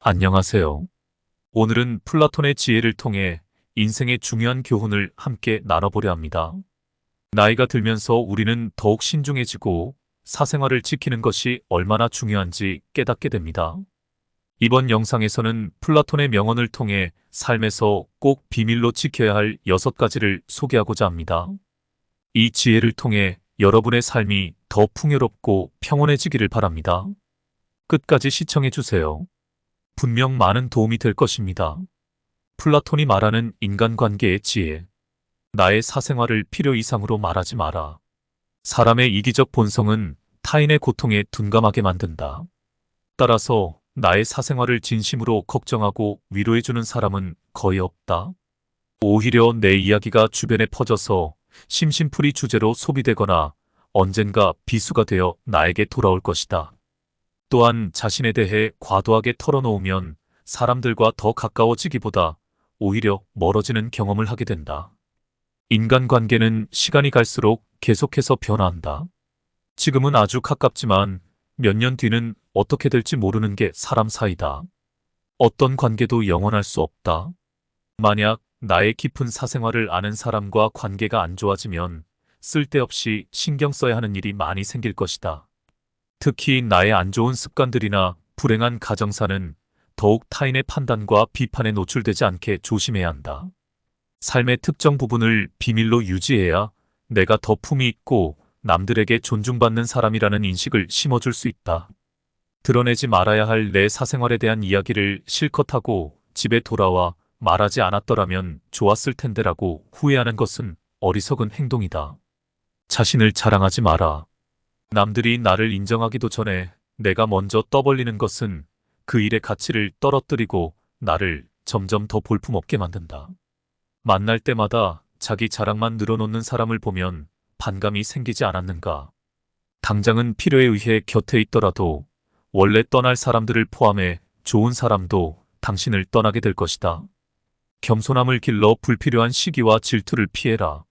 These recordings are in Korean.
안녕하세요. 오늘은 플라톤의 지혜를 통해 인생의 중요한 교훈을 함께 나눠보려 합니다. 나이가 들면서 우리는 더욱 신중해지고 사생활을 지키는 것이 얼마나 중요한지 깨닫게 됩니다. 이번 영상에서는 플라톤의 명언을 통해 삶에서 꼭 비밀로 지켜야 할 6가지를 소개하고자 합니다. 이 지혜를 통해 여러분의 삶이 더 풍요롭고 평온해지기를 바랍니다. 끝까지 시청해주세요. 분명 많은 도움이 될 것입니다. 플라톤이 말하는 인간관계의 지혜. 나의 사생활을 필요 이상으로 말하지 마라. 사람의 이기적 본성은 타인의 고통에 둔감하게 만든다. 따라서 나의 사생활을 진심으로 걱정하고 위로해주는 사람은 거의 없다. 오히려 내 이야기가 주변에 퍼져서 심심풀이 주제로 소비되거나 언젠가 비수가 되어 나에게 돌아올 것이다. 또한 자신에 대해 과도하게 털어놓으면 사람들과 더 가까워지기보다 오히려 멀어지는 경험을 하게 된다. 인간관계는 시간이 갈수록 계속해서 변화한다. 지금은 아주 가깝지만 몇 년 뒤는 어떻게 될지 모르는 게 사람 사이다. 어떤 관계도 영원할 수 없다. 만약 나의 깊은 사생활을 아는 사람과 관계가 안 좋아지면 쓸데없이 신경 써야 하는 일이 많이 생길 것이다. 특히 나의 안 좋은 습관들이나 불행한 가정사는 더욱 타인의 판단과 비판에 노출되지 않게 조심해야 한다. 삶의 특정 부분을 비밀로 유지해야 내가 더 품위 있고 남들에게 존중받는 사람이라는 인식을 심어줄 수 있다. 드러내지 말아야 할 내 사생활에 대한 이야기를 실컷 하고 집에 돌아와 말하지 않았더라면 좋았을 텐데라고 후회하는 것은 어리석은 행동이다. 자신을 자랑하지 마라. 남들이 나를 인정하기도 전에 내가 먼저 떠벌리는 것은 그 일의 가치를 떨어뜨리고 나를 점점 더 볼품없게 만든다. 만날 때마다 자기 자랑만 늘어놓는 사람을 보면 반감이 생기지 않았는가. 당장은 필요에 의해 곁에 있더라도 원래 떠날 사람들을 포함해 좋은 사람도 당신을 떠나게 될 것이다. 겸손함을 길러 불필요한 시기와 질투를 피해라.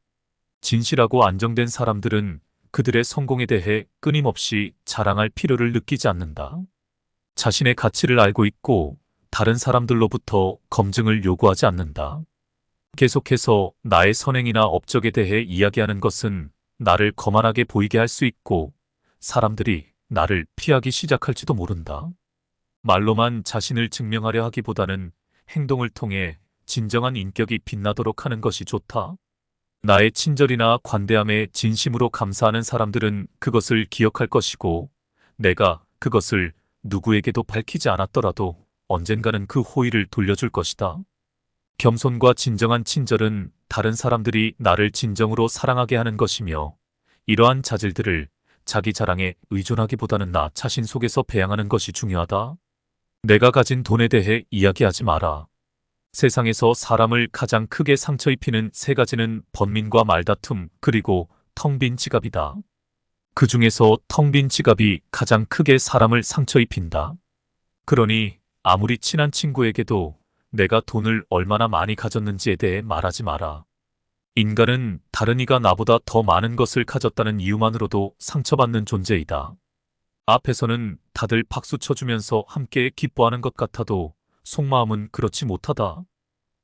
진실하고 안정된 사람들은 그들의 성공에 대해 끊임없이 자랑할 필요를 느끼지 않는다. 자신의 가치를 알고 있고 다른 사람들로부터 검증을 요구하지 않는다. 계속해서 나의 선행이나 업적에 대해 이야기하는 것은 나를 거만하게 보이게 할 수 있고 사람들이 나를 피하기 시작할지도 모른다. 말로만 자신을 증명하려 하기보다는 행동을 통해 진정한 인격이 빛나도록 하는 것이 좋다. 나의 친절이나 관대함에 진심으로 감사하는 사람들은 그것을 기억할 것이고 내가 그것을 누구에게도 밝히지 않았더라도 언젠가는 그 호의를 돌려줄 것이다. 겸손과 진정한 친절은 다른 사람들이 나를 진정으로 사랑하게 하는 것이며 이러한 자질들을 자기 자랑에 의존하기보다는 나 자신 속에서 배양하는 것이 중요하다. 내가 가진 돈에 대해 이야기하지 마라. 세상에서 사람을 가장 크게 상처 입히는 3가지는 번민과 말다툼 그리고 텅 빈 지갑이다. 그 중에서 텅 빈 지갑이 가장 크게 사람을 상처 입힌다. 그러니 아무리 친한 친구에게도 내가 돈을 얼마나 많이 가졌는지에 대해 말하지 마라. 인간은 다른 이가 나보다 더 많은 것을 가졌다는 이유만으로도 상처받는 존재이다. 앞에서는 다들 박수 쳐주면서 함께 기뻐하는 것 같아도 속마음은 그렇지 못하다.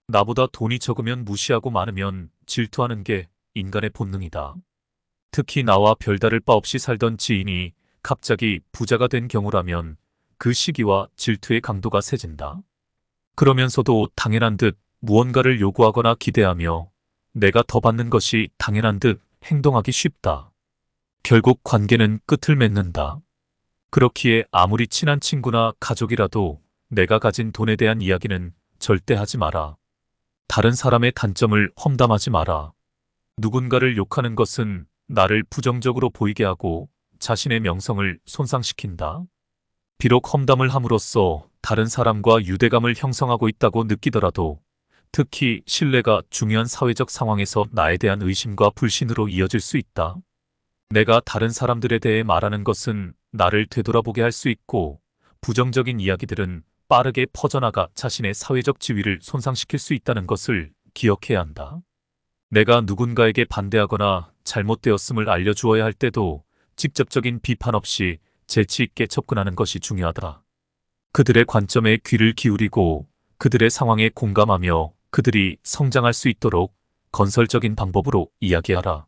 나보다 돈이 적으면 무시하고 많으면 질투하는 게 인간의 본능이다. 특히 나와 별다를 바 없이 살던 지인이 갑자기 부자가 된 경우라면 그 시기와 질투의 강도가 세진다. 그러면서도 당연한 듯 무언가를 요구하거나 기대하며 내가 더 받는 것이 당연한 듯 행동하기 쉽다. 결국 관계는 끝을 맺는다. 그렇기에 아무리 친한 친구나 가족이라도 내가 가진 돈에 대한 이야기는 절대 하지 마라. 다른 사람의 단점을 험담하지 마라. 누군가를 욕하는 것은 나를 부정적으로 보이게 하고 자신의 명성을 손상시킨다. 비록 험담을 함으로써 다른 사람과 유대감을 형성하고 있다고 느끼더라도 특히 신뢰가 중요한 사회적 상황에서 나에 대한 의심과 불신으로 이어질 수 있다. 내가 다른 사람들에 대해 말하는 것은 나를 되돌아보게 할 수 있고 부정적인 이야기들은 빠르게 퍼져나가 자신의 사회적 지위를 손상시킬 수 있다는 것을 기억해야 한다. 내가 누군가에게 반대하거나 잘못되었음을 알려주어야 할 때도 직접적인 비판 없이 재치 있게 접근하는 것이 중요하다. 그들의 관점에 귀를 기울이고 그들의 상황에 공감하며 그들이 성장할 수 있도록 건설적인 방법으로 이야기하라.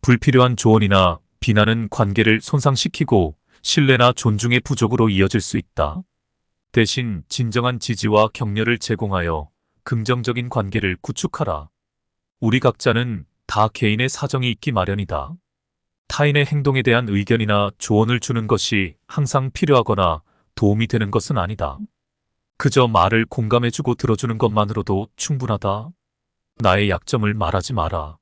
불필요한 조언이나 비난은 관계를 손상시키고 신뢰나 존중의 부족으로 이어질 수 있다. 대신 진정한 지지와 격려를 제공하여 긍정적인 관계를 구축하라. 우리 각자는 다 개인의 사정이 있기 마련이다. 타인의 행동에 대한 의견이나 조언을 주는 것이 항상 필요하거나 도움이 되는 것은 아니다. 그저 말을 공감해주고 들어주는 것만으로도 충분하다. 나의 약점을 말하지 마라.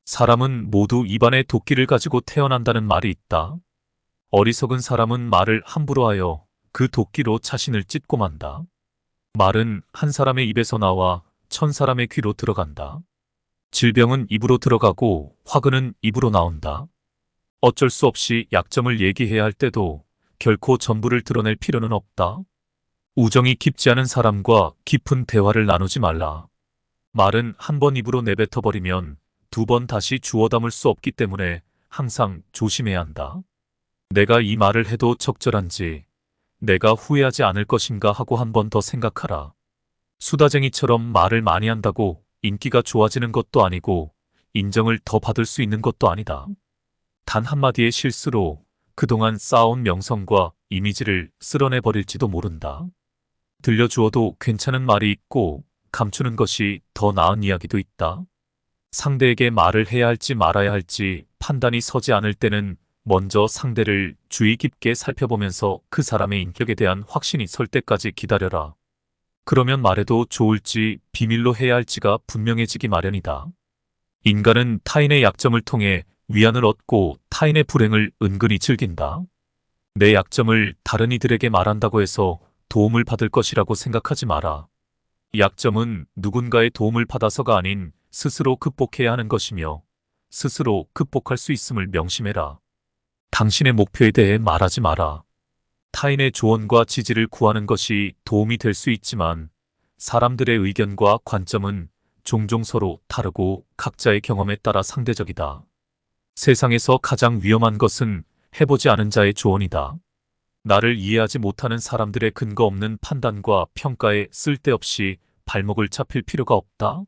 사람은 모두 입안에 도끼를 가지고 태어난다는 말이 있다. 어리석은 사람은 말을 함부로 하여 그 도끼로 자신을 찢고 만다. 말은 한 사람의 입에서 나와 1000사람의 귀로 들어간다. 질병은 입으로 들어가고 화근은 입으로 나온다. 어쩔 수 없이 약점을 얘기해야 할 때도 결코 전부를 드러낼 필요는 없다. 우정이 깊지 않은 사람과 깊은 대화를 나누지 말라. 말은 한 번 입으로 내뱉어버리면 2번 다시 주워 담을 수 없기 때문에 항상 조심해야 한다. 내가 이 말을 해도 적절한지, 내가 후회하지 않을 것인가 하고 한 번 더 생각하라. 수다쟁이처럼 말을 많이 한다고 인기가 좋아지는 것도 아니고 인정을 더 받을 수 있는 것도 아니다. 단 한마디의 실수로 그동안 쌓아온 명성과 이미지를 쓸어내버릴지도 모른다. 들려주어도 괜찮은 말이 있고 감추는 것이 더 나은 이야기도 있다. 상대에게 말을 해야 할지 말아야 할지 판단이 서지 않을 때는 먼저 상대를 주의 깊게 살펴보면서 그 사람의 인격에 대한 확신이 설 때까지 기다려라. 그러면 말해도 좋을지 비밀로 해야 할지가 분명해지기 마련이다. 인간은 타인의 약점을 통해 위안을 얻고 타인의 불행을 은근히 즐긴다. 내 약점을 다른 이들에게 말한다고 해서 도움을 받을 것이라고 생각하지 마라. 약점은 누군가의 도움을 받아서가 아닌 스스로 극복해야 하는 것이며 스스로 극복할 수 있음을 명심해라. 당신의 목표에 대해 말하지 마라. 타인의 조언과 지지를 구하는 것이 도움이 될 수 있지만 사람들의 의견과 관점은 종종 서로 다르고 각자의 경험에 따라 상대적이다. 세상에서 가장 위험한 것은 해보지 않은 자의 조언이다. 나를 이해하지 못하는 사람들의 근거 없는 판단과 평가에 쓸데없이 발목을 잡힐 필요가 없다.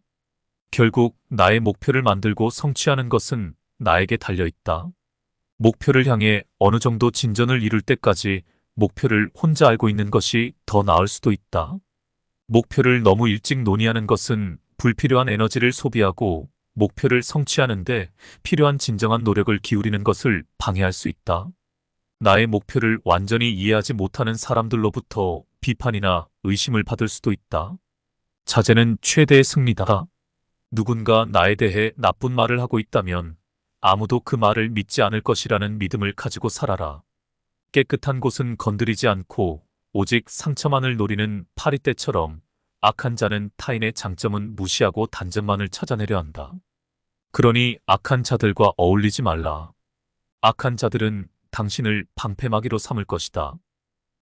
결국 나의 목표를 만들고 성취하는 것은 나에게 달려있다. 목표를 향해 어느 정도 진전을 이룰 때까지 목표를 혼자 알고 있는 것이 더 나을 수도 있다. 목표를 너무 일찍 논의하는 것은 불필요한 에너지를 소비하고 목표를 성취하는데 필요한 진정한 노력을 기울이는 것을 방해할 수 있다. 나의 목표를 완전히 이해하지 못하는 사람들로부터 비판이나 의심을 받을 수도 있다. 자제는 최대의 승리다. 누군가 나에 대해 나쁜 말을 하고 있다면 아무도 그 말을 믿지 않을 것이라는 믿음을 가지고 살아라. 깨끗한 곳은 건드리지 않고 오직 상처만을 노리는 파리떼처럼 악한 자는 타인의 장점은 무시하고 단점만을 찾아내려 한다. 그러니 악한 자들과 어울리지 말라. 악한 자들은 당신을 방패막이로 삼을 것이다.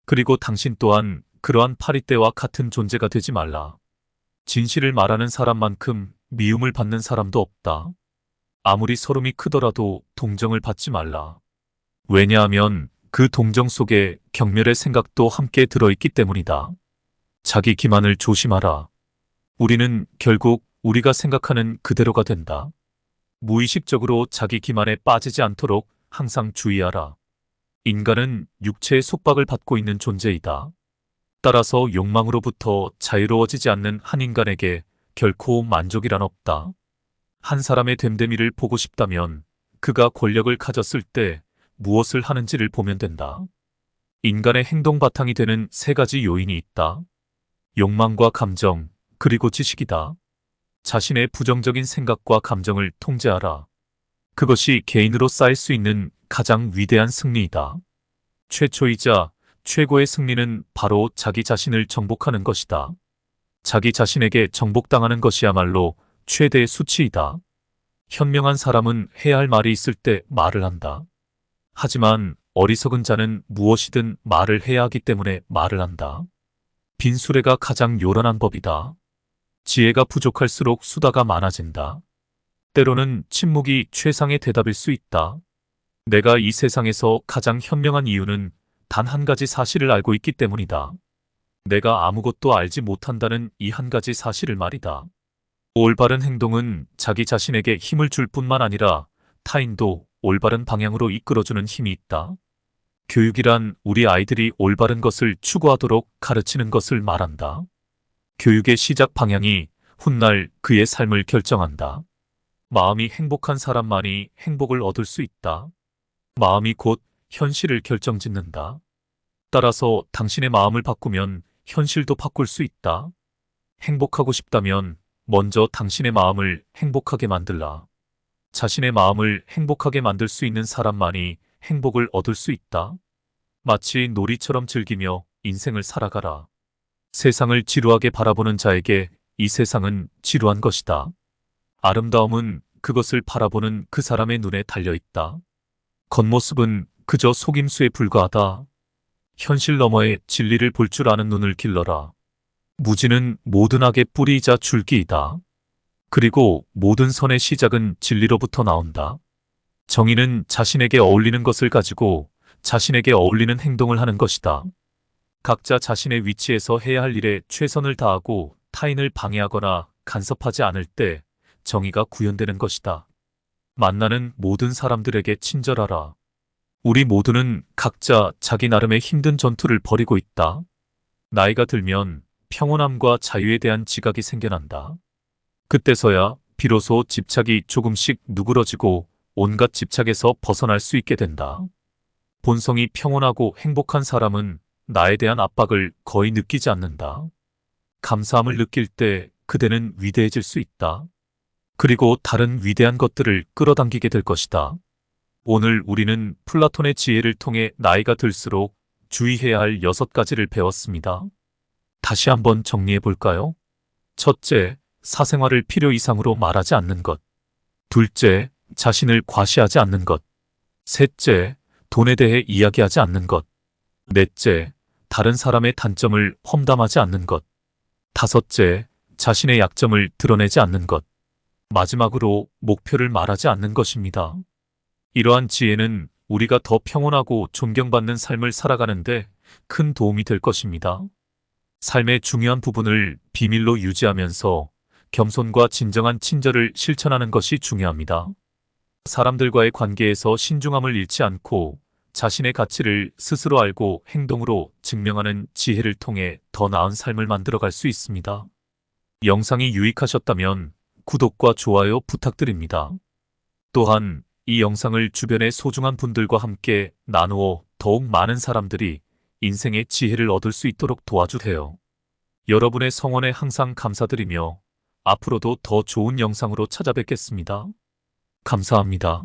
그리고 당신 또한 그러한 파리떼와 같은 존재가 되지 말라. 진실을 말하는 사람만큼 미움을 받는 사람도 없다. 아무리 서름이 크더라도 동정을 받지 말라. 왜냐하면 그 동정 속에 경멸의 생각도 함께 들어있기 때문이다. 자기 기만을 조심하라. 우리는 결국 우리가 생각하는 그대로가 된다. 무의식적으로 자기 기만에 빠지지 않도록 항상 주의하라. 인간은 육체의 속박을 받고 있는 존재이다. 따라서 욕망으로부터 자유로워지지 않는 한 인간에게 결코 만족이란 없다. 한 사람의 됨됨이를 보고 싶다면 그가 권력을 가졌을 때 무엇을 하는지를 보면 된다. 인간의 행동 바탕이 되는 3가지 요인이 있다. 욕망과 감정, 그리고 지식이다. 자신의 부정적인 생각과 감정을 통제하라. 그것이 개인으로 쌓일 수 있는 가장 위대한 승리이다. 최초이자 최고의 승리는 바로 자기 자신을 정복하는 것이다. 자기 자신에게 정복당하는 것이야말로 최대의 수치이다. 현명한 사람은 해야 할 말이 있을 때 말을 한다. 하지만 어리석은 자는 무엇이든 말을 해야 하기 때문에 말을 한다. 빈수레가 가장 요란한 법이다. 지혜가 부족할수록 수다가 많아진다. 때로는 침묵이 최상의 대답일 수 있다. 내가 이 세상에서 가장 현명한 이유는 단 한 가지 사실을 알고 있기 때문이다. 내가 아무것도 알지 못한다는 이 한 가지 사실을 말이다. 올바른 행동은 자기 자신에게 힘을 줄 뿐만 아니라 타인도 올바른 방향으로 이끌어주는 힘이 있다. 교육이란 우리 아이들이 올바른 것을 추구하도록 가르치는 것을 말한다. 교육의 시작 방향이 훗날 그의 삶을 결정한다. 마음이 행복한 사람만이 행복을 얻을 수 있다. 마음이 곧 현실을 결정짓는다. 따라서 당신의 마음을 바꾸면 현실도 바꿀 수 있다. 행복하고 싶다면 먼저 당신의 마음을 행복하게 만들라. 자신의 마음을 행복하게 만들 수 있는 사람만이 행복을 얻을 수 있다. 마치 놀이처럼 즐기며 인생을 살아가라. 세상을 지루하게 바라보는 자에게 이 세상은 지루한 것이다. 아름다움은 그것을 바라보는 그 사람의 눈에 달려 있다. 겉모습은 그저 속임수에 불과하다. 현실 너머의 진리를 볼 줄 아는 눈을 길러라. 무지는 모든 악의 뿌리이자 줄기이다. 그리고 모든 선의 시작은 진리로부터 나온다. 정의는 자신에게 어울리는 것을 가지고 자신에게 어울리는 행동을 하는 것이다. 각자 자신의 위치에서 해야 할 일에 최선을 다하고 타인을 방해하거나 간섭하지 않을 때 정의가 구현되는 것이다. 만나는 모든 사람들에게 친절하라. 우리 모두는 각자 자기 나름의 힘든 전투를 벌이고 있다. 나이가 들면 평온함과 자유에 대한 지각이 생겨난다. 그때서야 비로소 집착이 조금씩 누그러지고 온갖 집착에서 벗어날 수 있게 된다. 본성이 평온하고 행복한 사람은 나에 대한 압박을 거의 느끼지 않는다. 감사함을 느낄 때 그대는 위대해질 수 있다. 그리고 다른 위대한 것들을 끌어당기게 될 것이다. 오늘 우리는 플라톤의 지혜를 통해 나이가 들수록 주의해야 할 6가지를 배웠습니다. 다시 한번 정리해 볼까요? 첫째, 사생활을 필요 이상으로 말하지 않는 것. 둘째, 자신을 과시하지 않는 것. 셋째, 돈에 대해 이야기하지 않는 것. 넷째, 다른 사람의 단점을 험담하지 않는 것. 다섯째, 자신의 약점을 드러내지 않는 것. 마지막으로 목표를 말하지 않는 것입니다. 이러한 지혜는 우리가 더 평온하고 존경받는 삶을 살아가는데 큰 도움이 될 것입니다. 삶의 중요한 부분을 비밀로 유지하면서 겸손과 진정한 친절을 실천하는 것이 중요합니다. 사람들과의 관계에서 신중함을 잃지 않고 자신의 가치를 스스로 알고 행동으로 증명하는 지혜를 통해 더 나은 삶을 만들어갈 수 있습니다. 영상이 유익하셨다면 구독과 좋아요 부탁드립니다. 또한 이 영상을 주변의 소중한 분들과 함께 나누어 더욱 많은 사람들이 인생의 지혜를 얻을 수 있도록 도와주세요. 여러분의 성원에 항상 감사드리며 앞으로도 더 좋은 영상으로 찾아뵙겠습니다. 감사합니다.